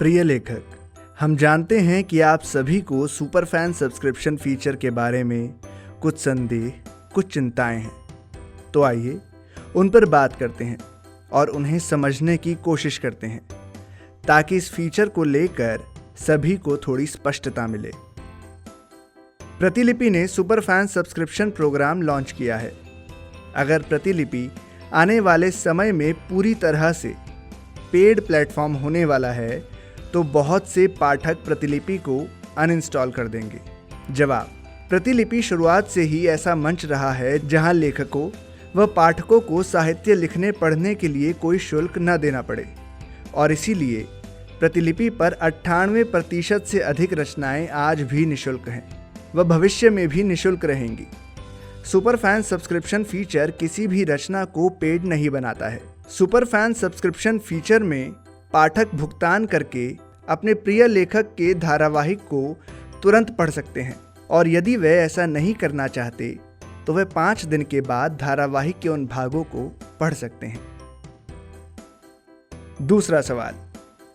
प्रिय लेखक, हम जानते हैं कि आप सभी को सुपर फैन सब्सक्रिप्शन फीचर के बारे में कुछ संदेह, कुछ चिंताएं हैं। तो आइए उन पर बात करते हैं और उन्हें समझने की कोशिश करते हैं ताकि इस फीचर को लेकर सभी को थोड़ी स्पष्टता मिले। प्रतिलिपि ने super fan subscription program launch किया है। अगर प्रतिलिपि आने वाले समय में पूरी तरह से पेड प्लेटफॉर्म होने वाला है तो बहुत से पाठक प्रतिलिपि को अनइंस्टॉल कर देंगे। जवाब: प्रतिलिपि शुरुआत से ही ऐसा मंच रहा है जहां लेखकों व पाठकों को साहित्य लिखने पढ़ने के लिए कोई शुल्क न देना पड़े और इसीलिए प्रतिलिपि पर 98% से अधिक रचनाएं आज भी निःशुल्क हैं व भविष्य में भी निःशुल्क रहेंगी। सुपर फैन सब्सक्रिप्शन फीचर किसी भी रचना को पेड नहीं बनाता है। सुपर फैन सब्सक्रिप्शन फीचर में पाठक भुगतान करके अपने प्रिय लेखक के धारावाहिक को तुरंत पढ़ सकते हैं और यदि वे ऐसा नहीं करना चाहते तो वे 5 दिन के बाद धारावाहिक के उन भागों को पढ़ सकते हैं। दूसरा सवाल: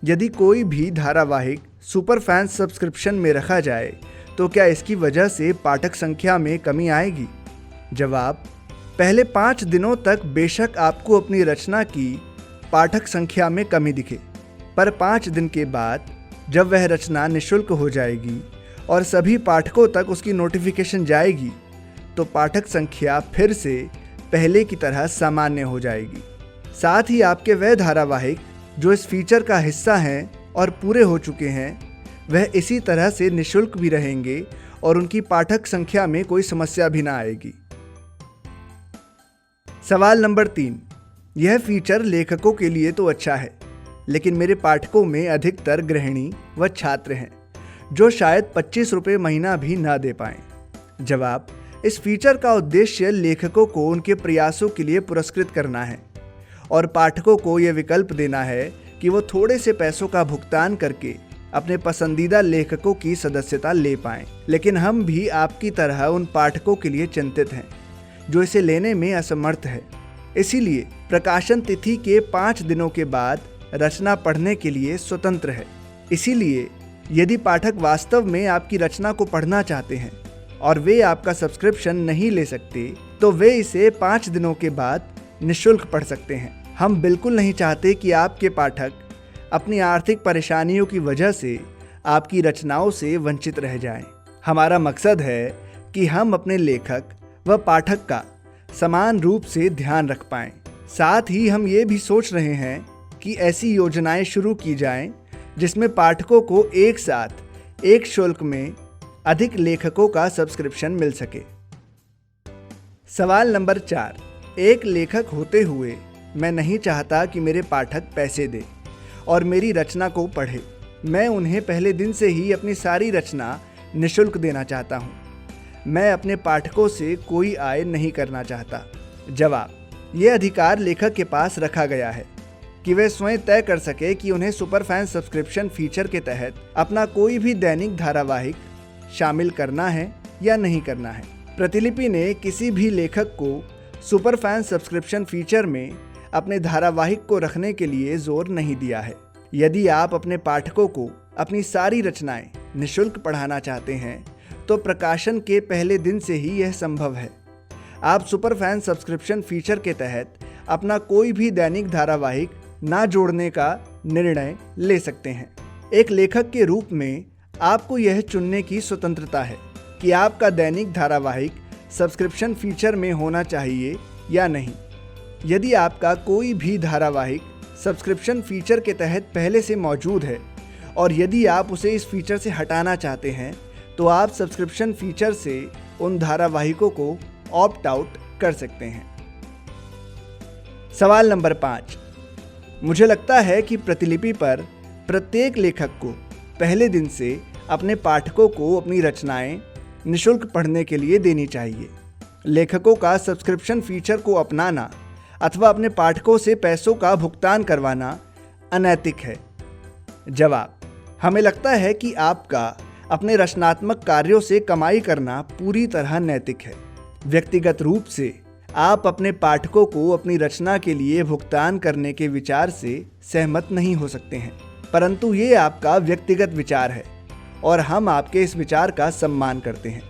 यदि कोई भी धारावाहिक सुपर फैन सब्सक्रिप्शन में रखा जाए तो क्या इसकी वजह से पाठक संख्या में कमी आएगी? जवाब: पहले 5 दिनों तक बेशक आपको अपनी रचना की पाठक संख्या में कमी दिखे, पर 5 दिन के बाद जब वह रचना निःशुल्क हो जाएगी और सभी पाठकों तक उसकी नोटिफिकेशन जाएगी तो पाठक संख्या फिर से पहले की तरह सामान्य हो जाएगी। साथ ही आपके वह धारावाहिक जो इस फीचर का हिस्सा हैं और पूरे हो चुके हैं वह इसी तरह से निःशुल्क भी रहेंगे और उनकी पाठक संख्या में कोई समस्या भी ना आएगी। सवाल नंबर 3: यह फीचर लेखकों के लिए तो अच्छा है, लेकिन मेरे पाठकों में अधिकतर गृहिणी व छात्र हैं जो शायद 25 रुपये महीना भी ना दे पाएं। जवाब: इस फीचर का उद्देश्य लेखकों को उनके प्रयासों के लिए पुरस्कृत करना है और पाठकों को यह विकल्प देना है कि वो थोड़े से पैसों का भुगतान करके अपने पसंदीदा लेखकों की सदस्यता ले पाएं। लेकिन हम भी आपकी तरह उन पाठकों के लिए चिंतित हैं जो इसे लेने में असमर्थ है। इसीलिए प्रकाशन तिथि के 5 दिनों के बाद रचना पढ़ने के लिए स्वतंत्र है। इसीलिए यदि पाठक वास्तव में आपकी रचना को पढ़ना चाहते हैं और वे आपका सब्सक्रिप्शन नहीं ले सकते तो वे इसे 5 दिनों के बाद निःशुल्क पढ़ सकते हैं। हम बिल्कुल नहीं चाहते कि आपके पाठक अपनी आर्थिक परेशानियों की वजह से आपकी रचनाओं से वंचित रह जाएं। हमारा मकसद है कि हम अपने लेखक व पाठक का समान रूप से ध्यान रख पाएं। साथ ही हम ये भी सोच रहे हैं कि ऐसी योजनाएं शुरू की जाएं जिसमें पाठकों को एक साथ एक शुल्क में अधिक लेखकों का सब्सक्रिप्शन मिल सके। सवाल नंबर 4: एक लेखक होते हुए मैं नहीं चाहता कि मेरे पाठक पैसे दें और मेरी रचना को पढ़े। मैं उन्हें पहले दिन से ही अपनी सारी रचना निःशुल्क देना चाहता हूँ। मैं अपने पाठकों से कोई आय नहीं करना चाहता। जवाब: यह अधिकार लेखक के पास रखा गया है कि वे स्वयं तय कर सके कि उन्हें सुपर फैन सब्सक्रिप्शन फीचर के तहत अपना कोई भी दैनिक धारावाहिक शामिल करना है या नहीं करना है। प्रतिलिपि ने किसी भी लेखक को सुपर फैन सब्सक्रिप्शन फीचर में अपने धारावाहिक को रखने के लिए जोर नहीं दिया है। यदि आप अपने पाठकों को अपनी सारी रचनाएं निःशुल्क पढ़ाना चाहते हैं तो प्रकाशन के पहले दिन से ही यह संभव है। आप सुपर फैन सब्सक्रिप्शन फीचर के तहत अपना कोई भी दैनिक धारावाहिक ना जोड़ने का निर्णय ले सकते हैं। एक लेखक के रूप में आपको यह चुनने की स्वतंत्रता है कि आपका दैनिक धारावाहिक सब्सक्रिप्शन फीचर में होना चाहिए या नहीं। यदि आपका कोई भी धारावाहिक सब्सक्रिप्शन फीचर के तहत पहले से मौजूद है और यदि आप उसे इस फीचर से हटाना चाहते हैं तो आप सब्सक्रिप्शन फीचर से उन धारावाहिकों को ऑप्ट आउट कर सकते हैं। सवाल नंबर 5: मुझे लगता है कि प्रतिलिपि पर प्रत्येक लेखक को पहले दिन से अपने पाठकों को अपनी रचनाएं निःशुल्क पढ़ने के लिए देनी चाहिए। लेखकों का सब्सक्रिप्शन फीचर को अपनाना अथवा अपने पाठकों से पैसों का भुगतान करवाना अनैतिक है। जवाब: हमें लगता है कि आपका अपने रचनात्मक कार्यों से कमाई करना पूरी तरह नैतिक है। व्यक्तिगत रूप से आप अपने पाठकों को अपनी रचना के लिए भुगतान करने के विचार से सहमत नहीं हो सकते हैं। परंतु ये आपका व्यक्तिगत विचार है और हम आपके इस विचार का सम्मान करते हैं।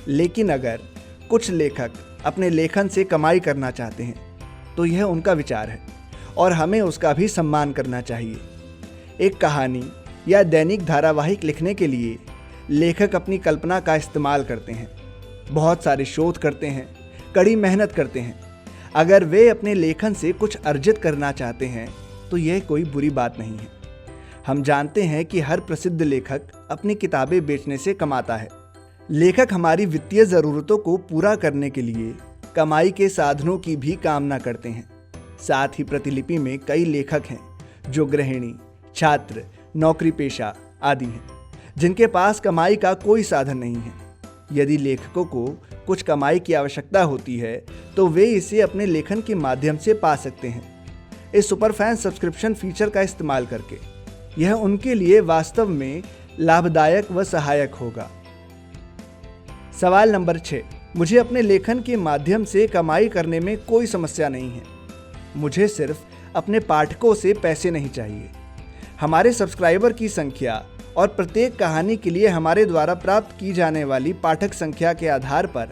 लेकिन अगर कुछ लेखक अपने लेखन से कमाई करना चाहते हैं तो यह उनका विचार है और हमें उसका भी सम्मान करना चाहिए। एक कहानी या दैनिक धारावाहिक लिखने के लिए लेखक अपनी कल्पना का इस्तेमाल करते हैं, बहुत सारे शोध करते हैं, कड़ी मेहनत करते हैं। अगर वे अपने लेखन से कुछ अर्जित करना चाहते हैं तो यह कोई बुरी बात नहीं है। हम जानते हैं कि हर प्रसिद्ध लेखक अपनी किताबें बेचने से कमाता है। लेखक हमारी वित्तीय ज़रूरतों को पूरा करने के लिए कमाई के साधनों की भी कामना करते हैं। साथ ही प्रतिलिपि में कई लेखक हैं जो गृहिणी, छात्र, नौकरी पेशा आदि हैं, जिनके पास कमाई का कोई साधन नहीं है। यदि लेखकों को कुछ कमाई की आवश्यकता होती है तो वे इसे अपने लेखन के माध्यम से पा सकते हैं, इस सुपरफैन सब्सक्रिप्शन फीचर का इस्तेमाल करके। यह उनके लिए वास्तव में लाभदायक व सहायक होगा। सवाल नंबर 6, मुझे अपने लेखन के माध्यम से कमाई करने में कोई समस्या नहीं है। मुझे सिर्फ अपने पाठकों से पैसे नहीं चाहिए। हमारे सब्सक्राइबर की संख्या और प्रत्येक कहानी के लिए हमारे द्वारा प्राप्त की जाने वाली पाठक संख्या के आधार पर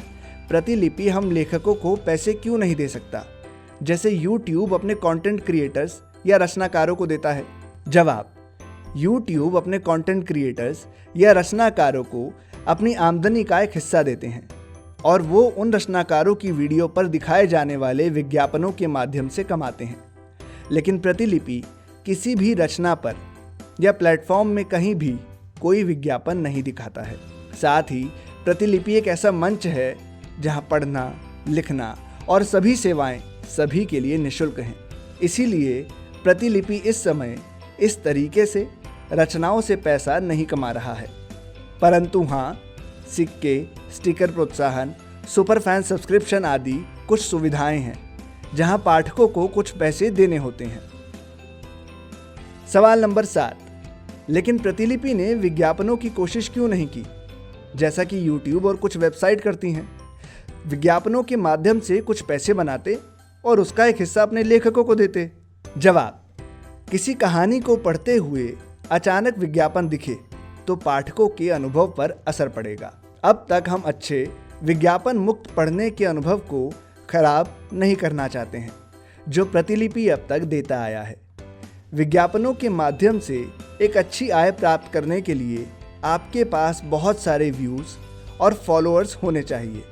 प्रतिलिपि हम लेखकों को पैसे क्यों नहीं दे सकता, जैसे YouTube अपने कंटेंट क्रिएटर्स या रचनाकारों को देता है? जवाब: YouTube अपने कंटेंट क्रिएटर्स या रचनाकारों को अपनी आमदनी का एक हिस्सा देते हैं और वो उन रचनाकारों की वीडियो पर दिखाए जाने वाले विज्ञापनों के माध्यम से कमाते हैं। लेकिन प्रतिलिपि किसी भी रचना पर या प्लेटफॉर्म में कहीं भी कोई विज्ञापन नहीं दिखाता है। साथ ही प्रतिलिपि एक ऐसा मंच है जहां पढ़ना, लिखना और सभी सेवाएं सभी के लिए निःशुल्क हैं। इसीलिए प्रतिलिपि इस समय इस तरीके से रचनाओं से पैसा नहीं कमा रहा है। परंतु हाँ, सिक्के, स्टिकर प्रोत्साहन, सुपरफैन सब्सक्रिप्शन आदि कुछ सुविधाएं हैं जहां पाठकों को कुछ पैसे देने होते हैं। सवाल नंबर 7, लेकिन प्रतिलिपि ने विज्ञापनों की कोशिश क्यों नहीं की, जैसा कि YouTube और कुछ वेबसाइट करती हैं? विज्ञापनों के माध्यम से कुछ पैसे बनाते और उसका एक हिस्सा अपने लेखकों को देते। जवाब: किसी कहानी को पढ़ते हुए अचानक विज्ञापन दिखे तो पाठकों के अनुभव पर असर पड़ेगा। अब तक हम अच्छे विज्ञापन मुक्त पढ़ने के अनुभव को खराब नहीं करना चाहते हैं जो प्रतिलिपि अब तक देता आया है। विज्ञापनों के माध्यम से एक अच्छी आय प्राप्त करने के लिए आपके पास बहुत सारे व्यूज़ और फॉलोअर्स होने चाहिए।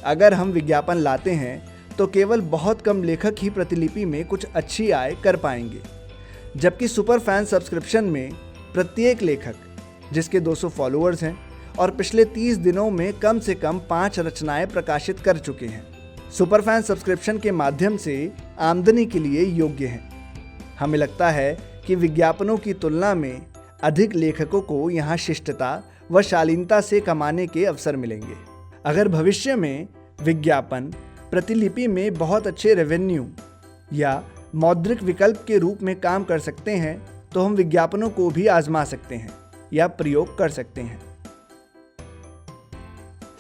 अगर हम विज्ञापन लाते हैं तो केवल बहुत कम लेखक ही प्रतिलिपि में कुछ अच्छी आय कर पाएंगे, जबकि सुपरफैन सब्सक्रिप्शन में प्रत्येक लेखक जिसके 200 फॉलोअर्स हैं और पिछले 30 दिनों में कम से कम 5 रचनाएं प्रकाशित कर चुके हैं, सुपरफैन सब्सक्रिप्शन के माध्यम से आमदनी के लिए योग्य हैं। हमें लगता है कि विज्ञापनों की तुलना में अधिक लेखकों को यहाँ शिष्टता व शालीनता से कमाने के अवसर मिलेंगे। अगर भविष्य में विज्ञापन प्रतिलिपि में बहुत अच्छे रेवेन्यू या मौद्रिक विकल्प के रूप में काम कर सकते हैं तो हम विज्ञापनों को भी आजमा सकते हैं या प्रयोग कर सकते हैं।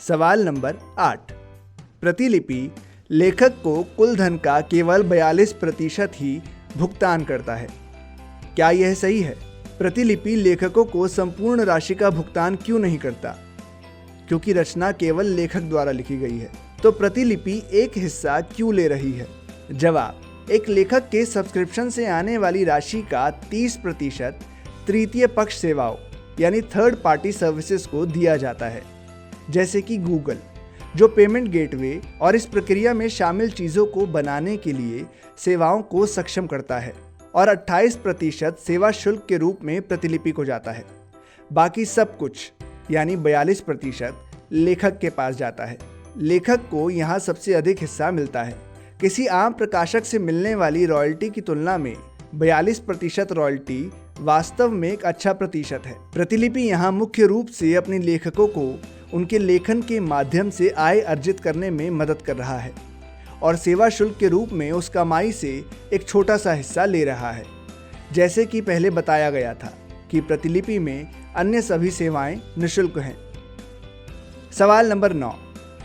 सवाल नंबर 8, प्रतिलिपि लेखक को कुल धन का केवल 42% ही भुगतान करता है, क्या यह सही है? प्रतिलिपि लेखकों को संपूर्ण राशि का भुगतान क्यों नहीं करता? क्योंकि रचना केवल लेखक द्वारा लिखी गई है, तो प्रतिलिपि एक हिस्सा क्यों ले रही है? जवाब: एक लेखक के सब्सक्रिप्शन से आने वाली राशि का 30% तृतीय पक्ष सेवाओं यानी थर्ड पार्टी सर्विसेज को दिया जाता है, जैसे कि गूगल, जो पेमेंट गेटवे और इस प्रक्रिया में शामिल चीज़ों को बनाने के लिए सेवाओं को सक्षम करता है, और 28% सेवा शुल्क के रूप में प्रतिलिपि को जाता है। बाकी सब कुछ यानी 42% लेखक के पास जाता है। लेखक को यहाँ सबसे अधिक हिस्सा मिलता है। किसी आम प्रकाशक से मिलने वाली रॉयल्टी की तुलना में 42% रॉयल्टी वास्तव में एक अच्छा प्रतिशत है। प्रतिलिपि यहाँ मुख्य रूप से अपने लेखकों को उनके लेखन के माध्यम से आय अर्जित करने में मदद कर रहा है और सेवा शुल्क के रूप में उस कमाई से एक छोटा सा हिस्सा ले रहा है। जैसे कि पहले बताया गया था कि प्रतिलिपि में अन्य सभी सेवाएं निःशुल्क हैं। सवाल नंबर 9,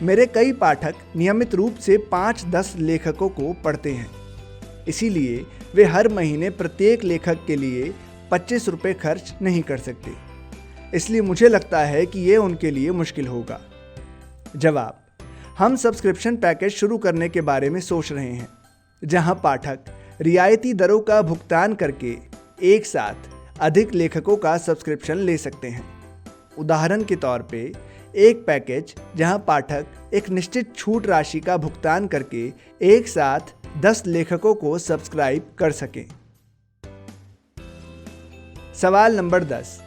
मेरे कई पाठक नियमित रूप से 5-10 लेखकों को पढ़ते हैं, इसीलिए वे हर महीने प्रत्येक लेखक के लिए 25 रुपये खर्च नहीं कर सकते, इसलिए मुझे लगता है कि ये उनके लिए मुश्किल होगा। जवाब: हम सब्सक्रिप्शन पैकेज शुरू करने के बारे में सोच रहे हैं, जहां पाठक रियायती दरों का भुगतान करके एक साथ अधिक लेखकों का सब्सक्रिप्शन ले सकते हैं। उदाहरण के तौर पे एक पैकेज जहां पाठक एक निश्चित छूट राशि का भुगतान करके एक साथ 10 लेखकों को सब्सक्राइब कर सकें। सवाल नंबर 10।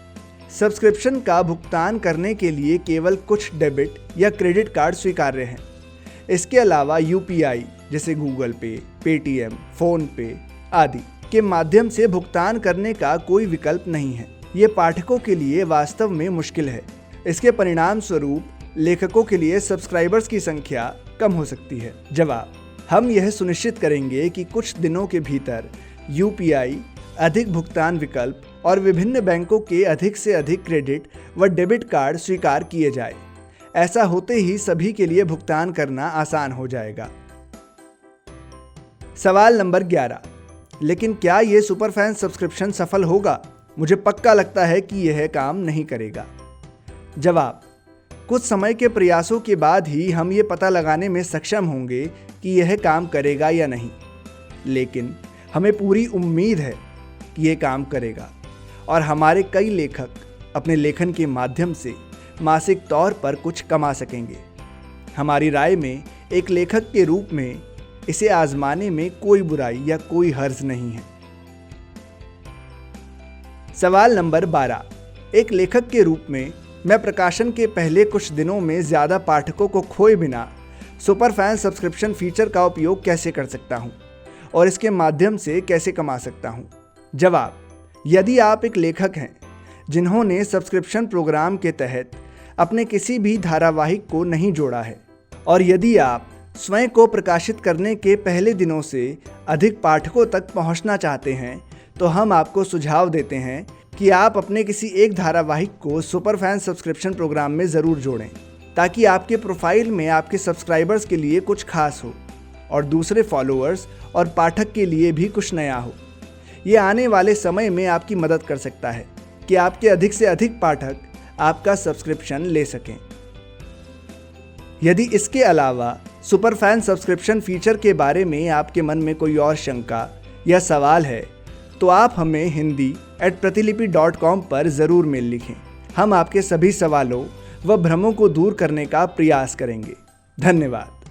सब्सक्रिप्शन का भुगतान करने के लिए केवल कुछ डेबिट या क्रेडिट कार्ड स्वीकार्य हैं। इसके अलावा यूपीआई जैसे गूगल पे, पेटीएम, फोन पे आदि के माध्यम से भुगतान करने का कोई विकल्प नहीं है। ये पाठकों के लिए वास्तव में मुश्किल है। इसके परिणाम स्वरूप लेखकों के लिए सब्सक्राइबर्स की संख्या कम हो सकती है। जवाब: हम यह सुनिश्चित करेंगे कि कुछ दिनों के भीतर यूपीआई, अधिक भुगतान विकल्प और विभिन्न बैंकों के अधिक से अधिक क्रेडिट व डेबिट कार्ड स्वीकार किए जाए। ऐसा होते ही सभी के लिए भुगतान करना आसान हो जाएगा। सवाल नंबर 11। लेकिन क्या ये सुपरफैन सब्सक्रिप्शन सफल होगा? मुझे पक्का लगता है कि यह काम नहीं करेगा। जवाब: कुछ समय के प्रयासों के बाद ही हम ये पता लगाने में सक्षम होंगे कि यह काम करेगा या नहीं, लेकिन हमें पूरी उम्मीद है कि यह काम करेगा और हमारे कई लेखक अपने लेखन के माध्यम से मासिक तौर पर कुछ कमा सकेंगे। हमारी राय में एक लेखक के रूप में इसे आजमाने में कोई बुराई या कोई हर्ज नहीं है। सवाल नंबर 12। एक लेखक के रूप में मैं प्रकाशन के पहले कुछ दिनों में ज़्यादा पाठकों को खोए बिना सुपरफैन सब्सक्रिप्शन फीचर का उपयोग कैसे कर सकता हूं और इसके माध्यम से कैसे कमा सकता हूं? जवाब: यदि आप एक लेखक हैं जिन्होंने सब्सक्रिप्शन प्रोग्राम के तहत अपने किसी भी धारावाहिक को नहीं जोड़ा है और यदि आप स्वयं को प्रकाशित करने के पहले दिनों से अधिक पाठकों तक पहुंचना चाहते हैं, तो हम आपको सुझाव देते हैं कि आप अपने किसी एक धारावाहिक को सुपरफैन सब्सक्रिप्शन प्रोग्राम में ज़रूर जोड़ें, ताकि आपके प्रोफाइल में आपके सब्सक्राइबर्स के लिए कुछ खास हो और दूसरे फॉलोअर्स और पाठक के लिए भी कुछ नया हो। ये आने वाले समय में आपकी मदद कर सकता है कि आपके अधिक से अधिक पाठक आपका सब्सक्रिप्शन ले सकें। यदि इसके अलावा सुपरफैन सब्सक्रिप्शन फीचर के बारे में आपके मन में कोई और शंका या सवाल है, तो आप हमें hindi@pratilipi.com पर ज़रूर मेल लिखें। हम आपके सभी सवालों व भ्रमों को दूर करने का प्रयास करेंगे। धन्यवाद।